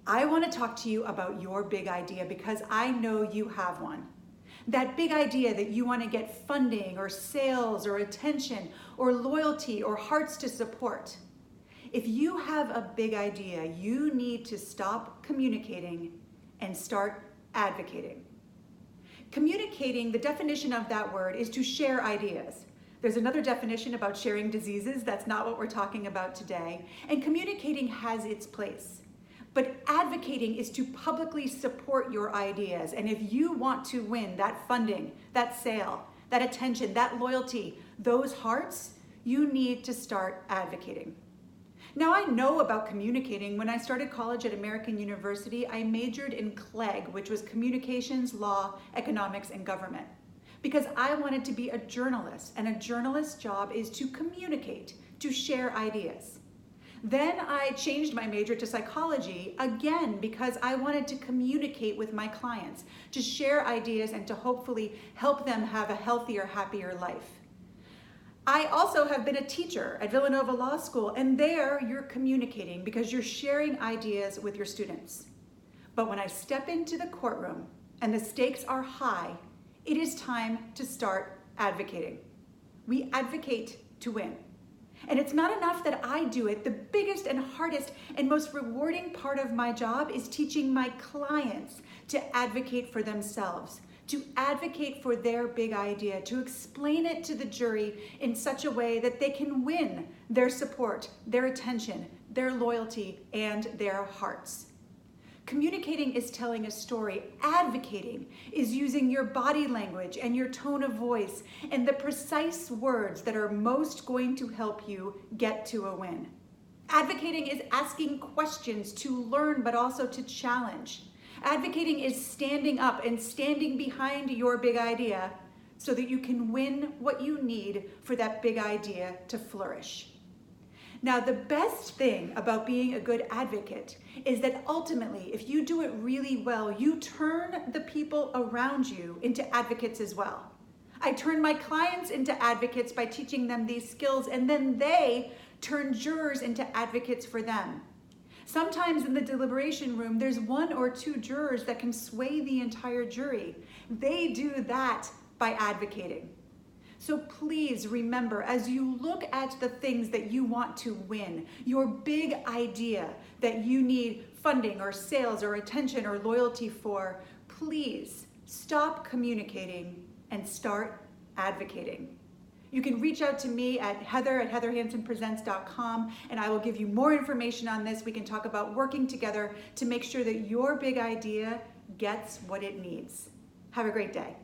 I want to talk to you about your big idea because I know you have one. That big idea that you want to get funding or sales or attention or loyalty or hearts to support. If you have a big idea, you need to stop communicating and start advocating. Communicating, the definition of that word is to share ideas. There's another definition about sharing diseases. That's not what we're talking about today. And communicating has its place. But advocating is to publicly support your ideas. And if you want to win that funding, that sale, that attention, that loyalty, those hearts, you need to start advocating. Now, I know about communicating. When I started college at American University, I majored in CLEG, which was Communications, Law, Economics, and Government, because I wanted to be a journalist, and a journalist's job is to communicate, to share ideas. Then I changed my major to psychology, again, because I wanted to communicate with my clients, to share ideas and to hopefully help them have a healthier, happier life. I also have been a teacher at Villanova Law School, and there you're communicating because you're sharing ideas with your students. But when I step into the courtroom and the stakes are high, it is time to start advocating. We advocate to win. And it's not enough that I do it. The biggest and hardest and most rewarding part of my job is teaching my clients to advocate for themselves, to advocate for their big idea, to explain it to the jury in such a way that they can win their support, their attention, their loyalty, and their hearts. Communicating is telling a story. Advocating is using your body language and your tone of voice and the precise words that are most going to help you get to a win. Advocating is asking questions to learn but also to challenge. Advocating is standing up and standing behind your big idea so that you can win what you need for that big idea to flourish. Now, the best thing about being a good advocate is that ultimately, if you do it really well, you turn the people around you into advocates as well. I turn my clients into advocates by teaching them these skills, and then they turn jurors into advocates for them. Sometimes in the deliberation room, there's one or two jurors that can sway the entire jury. They do that by advocating. So please remember, as you look at the things that you want to win, your big idea that you need funding or sales or attention or loyalty for, please stop communicating and start advocating. You can reach out to me at heather@heatherhansonpresents.com, and I will give you more information on this. We can talk about working together to make sure that your big idea gets what it needs. Have a great day.